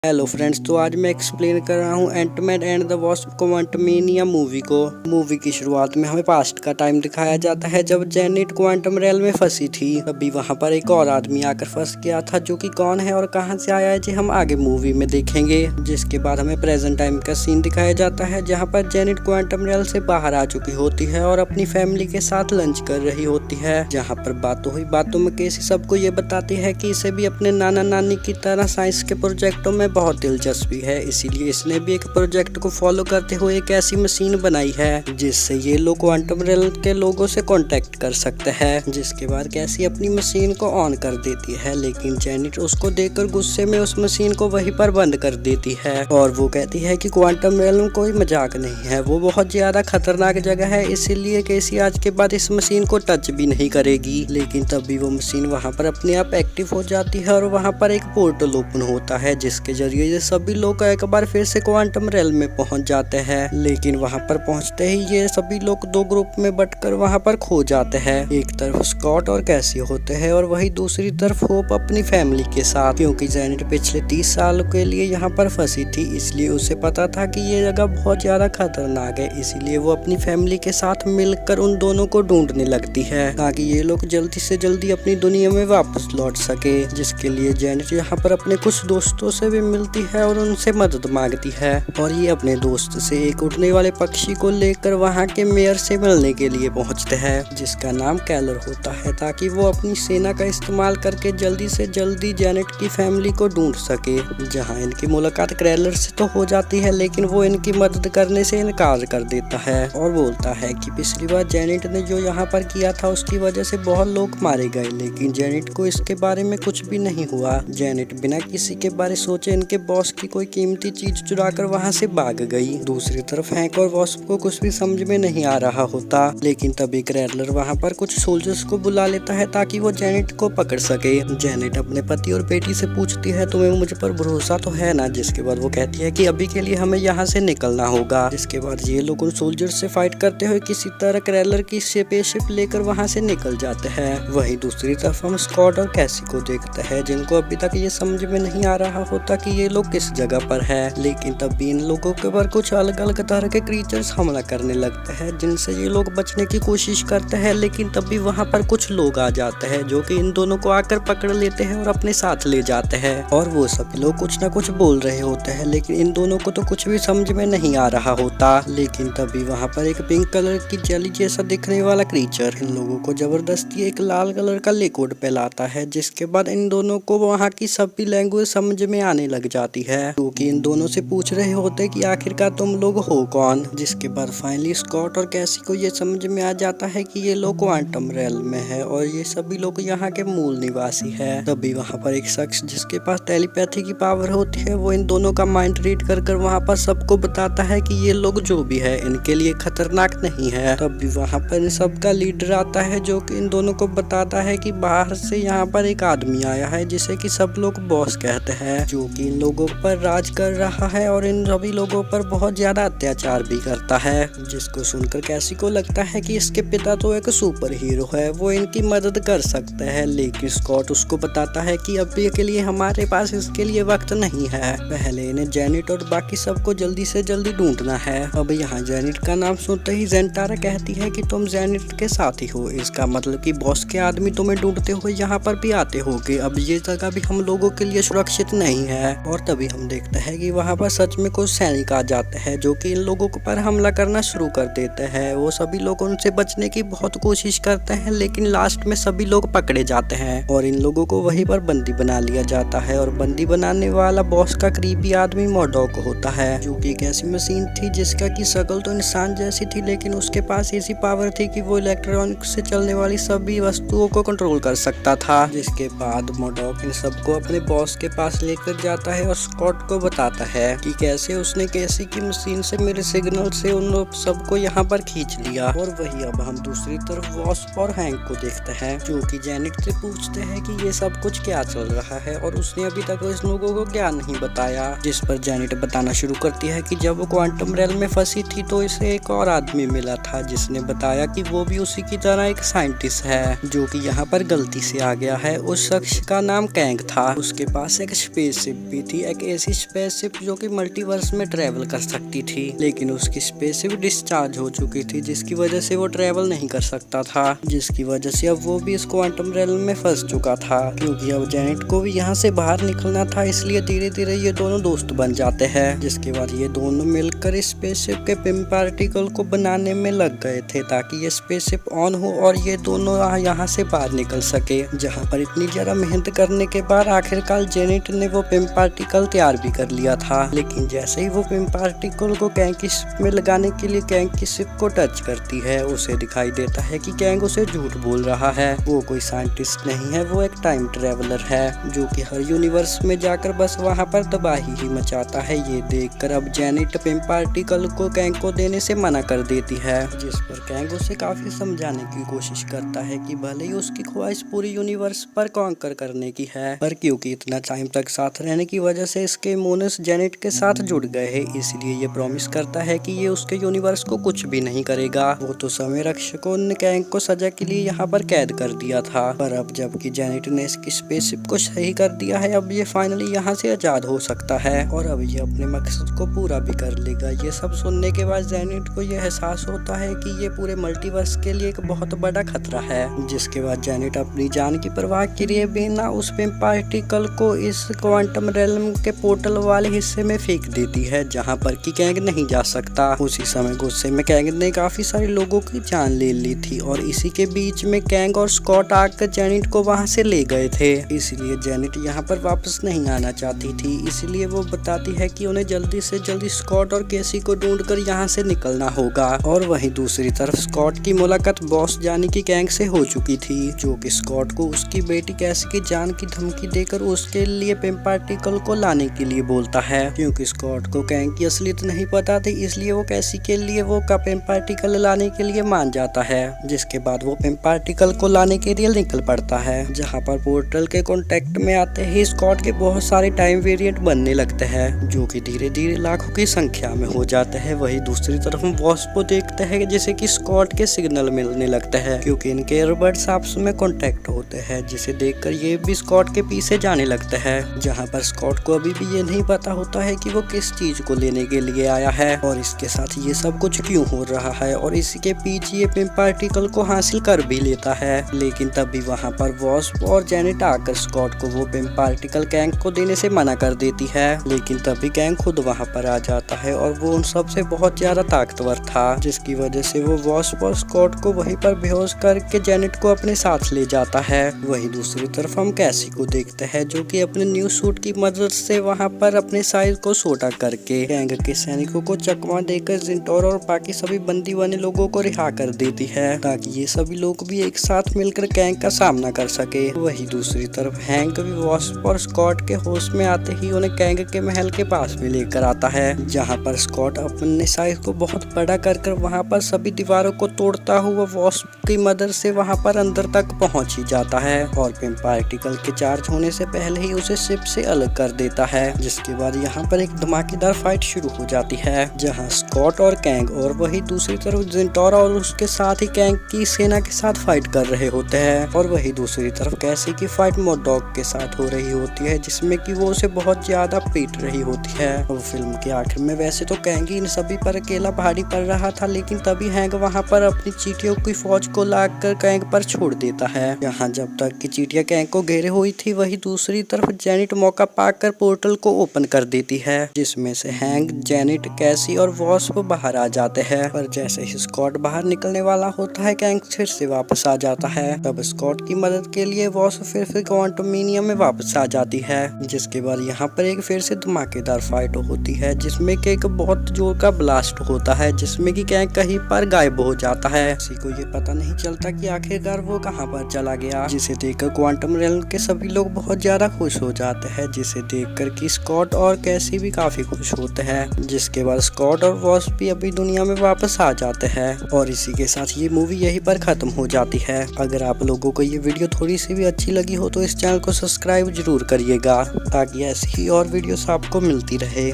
Hello friends, तो आज मैं एक्सप्लेन कर रहा हूँ Ant Man and the Wasp Quantumania movie को। मूवी की शुरुआत में हमें पास्ट का टाइम दिखाया जाता है जब जेनेट क्वांटम रेल में फंसी थी। अभी वहाँ पर एक और आदमी आकर फंस गया था, जो कि कौन है और कहाँ से आया है जी हम आगे मूवी में देखेंगे। जिसके बाद हमें प्रेजेंट टाइम का सीन दिखाया जाता है जहाँ पर जेनेट क्वांटम रेल से बाहर आ चुकी होती है और अपनी फैमिली के साथ लंच कर रही होती है। जहाँ पर बातों हुई बातों में केसी सबको ये बताती है कि इसे भी अपने नाना नानी की तरह साइंस के प्रोजेक्टों में बहुत दिलचस्पी है, इसीलिए इसने भी एक प्रोजेक्ट को फॉलो करते हुए एक ऐसी मशीन बनाई है जिससे ये लोग क्वांटम रेल के लोगों से कांटेक्ट कर सकते हैं। जिसके बाद कैसी अपनी मशीन को ऑन कर देती है, लेकिन जेनेट उसको देखकर गुस्से में उस मशीन को वहीं पर बंद कर देती है और वो कहती है कि क्वांटम रेल में कोई मजाक नहीं है, वो बहुत ज्यादा खतरनाक जगह है, इसीलिए कैसी आज के बाद इस मशीन को टच भी नहीं करेगी। लेकिन तभी वो मशीन वहाँ पर अपने आप एक्टिव हो जाती है और वहाँ पर एक पोर्टल ओपन होता है जिसके जरिए ये सभी लोग एक बार फिर से क्वांटम रेल में पहुंच जाते हैं। लेकिन वहां पर पहुंचते ही ये सभी लोग दो ग्रुप में बंटकर वहां पर खो जाते हैं। एक तरफ स्कॉट और कैसी होते हैं और वही दूसरी तरफ होप अपनी फैमिली के साथ, क्योंकि जेनेट पिछले 30 साल के लिए यहाँ पर फंसी थी, इसलिए उसे पता था कि ये जगह बहुत ज्यादा खतरनाक है। इसीलिए वो अपनी फैमिली के साथ मिलकर उन दोनों को ढूंढने लगती है ताकि ये लोग जल्दी से जल्दी अपनी दुनिया में वापस लौट सके। जिसके लिए जेनेट यहाँ पर अपने कुछ दोस्तों से भी मिलती है और उनसे मदद मांगती है और ये अपने दोस्त से एक उड़ने वाले पक्षी को लेकर वहाँ के मेयर से मिलने के लिए पहुँचते हैं जिसका नाम कैलर होता है, ताकि वो अपनी सेना का इस्तेमाल करके जल्दी से जल्दी जेनेट की फैमिली को ढूंढ सके। जहाँ इनकी मुलाकात कैलर से तो हो जाती है, लेकिन वो इनकी मदद करने से इनकार कर देता है और बोलता है कि पिछली बार जेनेट ने जो यहाँ पर किया था उसकी वजह से बहुत लोग मारे गए, लेकिन जेनेट को इसके बारे में कुछ भी नहीं हुआ। जेनेट बिना किसी के बारे सोचे इनके बॉस की कोई कीमती चीज चुराकर वहां से भाग गई। दूसरी तरफ हैंक और वॉस्प को कुछ भी समझ में नहीं आ रहा होता, लेकिन तभी क्रैडलर वहां पर कुछ सोल्जर्स को बुला लेता है ताकि वो जेनेट को पकड़ सके। जेनेट अपने पति और बेटी से पूछती है तुम्हें मुझ पर भरोसा तो है ना। जिसके बाद वो कहती है कि अभी के लिए हमें यहाँ से निकलना होगा। जिसके बाद ये लोग उन सोल्जर्स से फाइट करते हुए किसी तरह क्रैडलर की स्पेसशिप लेकर वहां से निकल जाते हैं। वहीं दूसरी तरफ हम स्कॉट और कैसी को देखते हैं जिनको अभी तक ये समझ में नहीं आ रहा होता कि ये लोग किस जगह पर है। लेकिन तभी इन लोगों के ऊपर कुछ अलग अलग तरह के क्रीचर्स हमला करने लगते हैं जिनसे ये लोग बचने की कोशिश करते हैं। लेकिन तभी वहां पर कुछ लोग आ जाते हैं जो कि इन दोनों को आकर पकड़ लेते हैं और अपने साथ ले जाते हैं और वो सभी लोग कुछ ना कुछ बोल रहे होते हैं, लेकिन इन दोनों को तो कुछ भी समझ में नहीं आ रहा होता। लेकिन तभी वहां पर एक पिंक कलर की जेली जैसा दिखने वाला क्रीचर इन लोगों को जबरदस्ती एक लाल कलर का लिक्विड पिलाता है। जिसके बाद इन दोनों को वहाँ की सभी लैंग्वेज समझ में आने लग जाती है, क्योंकि इन दोनों से पूछ रहे होते कि आखिरकार तुम लोग हो कौन। जिसके बाद फाइनली स्कॉट और कैसी को ये समझ में आ जाता है कि ये लोग क्वांटम रेल में है और ये सभी लोग यहाँ के मूल निवासी है। तभी वहाँ पर एक शख्स जिसके पास टेलीपैथी की पावर होती है वो इन दोनों का माइंड रीड कर वहाँ पर सबको बताता है कि ये लोग जो भी है इनके लिए खतरनाक नहीं है। तभी वहाँ पर इन सबका लीडर आता है जो कि इन दोनों को बताता है कि बाहर से यहाँ पर एक आदमी आया है जिसे कि सब लोग बॉस कहते हैं, जो कि इन लोगों पर राज कर रहा है और इन सभी लोगों पर बहुत ज्यादा अत्याचार भी करता है। जिसको सुनकर कैसी को लगता है कि इसके पिता तो एक सुपर हीरो है, वो इनकी मदद कर सकते हैं। लेकिन स्कॉट उसको बताता है कि अभी के लिए हमारे पास इसके लिए वक्त नहीं है, पहले इन्हें जेनेट और बाकी सबको जल्दी से जल्दी ढूंढना है। अब यहाँ जेनेट का नाम सुनते ही जेंटारा कहती है कि तुम जेनेट के साथ ही हो, इसका मतलब कि बॉस के आदमी तुम्हें ढूंढते हुए यहाँ पर भी आते होंगे। अब ये जगह भी हम लोगों के लिए सुरक्षित नहीं है। और तभी हम देखते हैं कि वहाँ पर सच में कुछ सैनिक आ जाते हैं जो कि इन लोगों पर हमला करना शुरू कर देते हैं। वो सभी लोग उनसे बचने की बहुत कोशिश करते हैं, लेकिन लास्ट में सभी लोग पकड़े जाते हैं और इन लोगों को वहीं पर बंदी बना लिया जाता है। और बंदी बनाने वाला बॉस का करीबी आदमी मॉडॉक होता है, जो कि एक ऐसी मशीन थी जिसका की शक्ल तो इंसान जैसी थी, लेकिन उसके पास ऐसी पावर थी कि वो इलेक्ट्रॉनिक से चलने वाली सभी वस्तुओं को कंट्रोल कर सकता था। जिसके बाद मॉडॉक इन सबको अपने बॉस के पास लेकर जाता है और स्कॉट को बताता है कि कैसे उसने कैसी की मशीन से मेरे सिग्नल से उन लोग सबको यहाँ पर खींच लिया। और वही अब हम दूसरी तरफ वॉस्प और हैंक को देखते हैं, जो कि जेनेट से पूछते हैं कि ये सब कुछ क्या चल रहा है और उसने अभी तक इस लोगों को क्या नहीं बताया। जिस पर जेनेट बताना शुरू करती है कि जब वो क्वांटम रेल में फंसी थी तो इसे एक और आदमी मिला था जिसने बताया कि वो भी उसी की तरह एक साइंटिस्ट है जो कि यहाँ पर गलती से आ गया है। उस शख्स का नाम कैंग था, उसके पास एक स्पेसशिप भी थी एक ऐसी स्पेसशिप जो कि मल्टीवर्स में ट्रेवल कर सकती थी, लेकिन उसकी स्पेसशिप डिस्चार्ज हो चुकी थी जिसकी वजह से वो ट्रेवल नहीं कर सकता था, जिसकी वजह से अब वो भी इस क्वांटम रेल्म में फंस चुका था। क्योंकि अब जेनेट को भी यहाँ से बाहर निकलना था, इसलिए धीरे धीरे ये दोनों दोस्त बन जाते हैं। जिसके बाद ये दोनों मिलकर इस स्पेसशिप के पिम पार्टिकल को बनाने में लग गए थे ताकि ये स्पेसशिप ऑन हो और ये दोनों यहाँ से बाहर निकल सके। जहाँ पर इतनी ज्यादा मेहनत करने के बाद आखिरकार जेनेट ने वो पिम पार्टिकल तैयार भी कर लिया था, लेकिन जैसे ही वो पिम पार्टिकल को कैंग की शिप में लगाने के लिए कैंग की शिप को टच करती है, उसे दिखाई देता है कि कैंग उसे झूठ बोल रहा है। वो कोई साइंटिस्ट नहीं है, वो एक टाइम ट्रेवलर है जो कि हर यूनिवर्स में जाकर बस वहाँ पर तबाही ही मचाता है। ये देखकर अब जेनेट पिम पार्टिकल को कैंग को देने से मना कर देती है, जिस पर कैंग उसे काफी समझाने की कोशिश करता है कि भले ही उसकी ख्वाहिश पूरी यूनिवर्स पर कॉन्कर करने की है, पर क्योंकि इतना टाइम तक साथ रहने की वजह से इसके इमोशंस जेनेट के साथ जुड़ गए हैं, इसलिए ये प्रॉमिस करता है कि ये उसके यूनिवर्स को कुछ भी नहीं करेगा। वो तो समय रक्षकों ने कैंग को सजा के लिए यहाँ पर कैद कर दिया था, पर अब जबकि जेनेट ने इसकी स्पेसशिप को सही कर दिया है, अब ये फाइनली यहाँ से आजाद हो सकता है और अब ये अपने मकसद को पूरा भी कर लेगा। ये सब सुनने के बाद जेनेट को ये एहसास होता है कि ये पूरे मल्टीवर्स के लिए एक बहुत बड़ा खतरा है, जिसके बाद जेनेट अपनी जान की परवाह किए बिना उस पिम पार्टिकल को इस क्वांटम रेल्म के पोर्टल वाले हिस्से में फेंक देती है जहाँ पर कि कैंग नहीं जा सकता। उसी समय गुस्से में कैंग ने काफी सारे लोगों की जान ले ली थी और इसी के बीच में कैंग और स्कॉट आकर जेनेट को वहाँ से ले गए थे, इसलिए जेनेट यहाँ पर वापस नहीं आना चाहती थी। इसलिए वो बताती है कि उन्हें जल्दी से जल्दी स्कॉट और केसी को ढूंढकर यहाँ से निकलना होगा। और वहीं दूसरी तरफ स्कॉट की मुलाकात बॉस यानी कि कैंग से हो चुकी थी, जो कि स्कॉट को उसकी बेटी कैसी की जान की धमकी देकर उसके लिए पिम पार्टिकल को लाने के लिए बोलता है। क्योंकि स्कॉट को कैंग की असलियत नहीं पता थी, इसलिए वो कैसी के लिए वो का पिम पार्टिकल लाने के लिए मान जाता है। जिसके बाद वो पिम पार्टिकल को लाने के लिए निकल पड़ता है, जहाँ पर पोर्टल के कांटेक्ट में आते ही स्कॉट के बहुत सारे टाइम वेरिएंट बनने लगते हैं, जो कि धीरे धीरे लाखों की संख्या में हो जाते हैं। वहीं दूसरी तरफ बॉस को देखते हैं जैसे कि स्कॉट के सिग्नल मिलने लगते हैं, क्योंकि इनके ईयरबड्स आपस में कांटेक्ट होते हैं, जिसे देखकर ये भी स्कॉट के पीछे जाने लगते हैं। जहाँ पर स्कॉट को अभी भी ये नहीं पता होता है कि वो किस चीज को लेने के लिए आया है और इसके साथ ये सब कुछ क्यों हो रहा है, और इसी के पीछे ये पिम पार्टिकल को हासिल कर भी लेता है। लेकिन तभी वहाँ पर बॉस और जेनेट आकर स्कॉट को वो पिम पार्टिकल कैंग को देने से मना कर देती है, लेकिन तभी कैंग खुद वहाँ पर आ जाता है और वो उन सब से बहुत ज्यादा ताकतवर था, जिसकी वजह से वो बॉस और स्कॉट को वहीं पर बेहोश करके जेनेट को अपने साथ ले जाता है। वहीं दूसरी तरफ हम कैसी को देखते हैं जो कि अपने न्यू सूट की मदद से वहाँ पर अपने साइज को छोटा करके कैंग के सैनिकों को चकमा देकर जिंटोर और बाकी सभी बंदी बने लोगों को रिहा कर देती है, ताकि ये सभी लोग भी एक साथ मिलकर कैंग का सामना कर सके। वहीं दूसरी तरफ हैंक भी वॉस्प और स्कॉट के होश में आते ही उन्हें कैंग के महल के पास में लेकर आता है, जहाँ पर स्कॉट अपने साइज को बहुत बड़ा कर वहाँ पर सभी दीवारों को तोड़ता हुआ वॉस्प की मदद से वहाँ पर अंदर तक पहुँच ही जाता है और पिम पार्टिकल के चार्ज होने से पहले ही उसे शिप से अलग कर देता है। जिसके बाद यहाँ पर एक धमाकेदार फाइट शुरू हो जाती है, जहाँ स्कॉट और कैंग और वही दूसरी तरफ जिंटोरा और उसके साथ ही कैंग की सेना के साथ फाइट कर रहे होते हैं, और वही दूसरी तरफ कैसी की फाइट मोडॉग के साथ हो रही होती है, जिसमें कि वो उसे बहुत ज्यादा पीट रही होती है। और फिल्म के आखिर में वैसे तो कैंग ही इन सभी पर अकेला भारी पड़ रहा था, लेकिन तभी हैंक वहाँ पर अपनी चींटियों की फौज को लाकर कैंग पर छोड़ देता है। यहाँ जब तक की चींटियां कैंग को घेरे हुई थी, वही दूसरी तरफ जेनेट मौका पाकर पोर्टल को ओपन कर देती है, जिसमें से हैंक, जेनेट, कैसी और वॉस्प बाहर आ जाते हैं। पर जैसे ही स्कॉट बाहर निकलने वाला होता है, कैंग फिर से वापस आ जाता है। तब स्कॉट की मदद के लिए वॉस्प फिर से क्वांटमेनियम में वापस आ जाती है। जिसके बाद यहाँ पर एक फिर से धमाकेदार फाइट होती है, जिसमें कि एक बहुत जोर का ब्लास्ट होता है, जिसमें कि कैंग कहीं पर गायब हो जाता है। किसी को ये पता नहीं चलता कि आखिरकार वो कहाँ पर चला गया, जिसे देखकर क्वांटम रेल्म के सभी लोग बहुत ज्यादा खुश हो जाते हैं, जिसे देखकर कि स्कॉट और कैसी भी काफी खुश होते हैं। जिसके बाद स्कॉट और वॉस्प भी अभी दुनिया में वापस आ जाते हैं और इसी के साथ ये मूवी यहीं पर खत्म हो जाती है। अगर आप लोगों को ये वीडियो थोड़ी सी भी अच्छी लगी हो तो इस चैनल को सब्सक्राइब जरूर करिएगा, ताकि ऐसी ही और वीडियोस आपको मिलती रहे।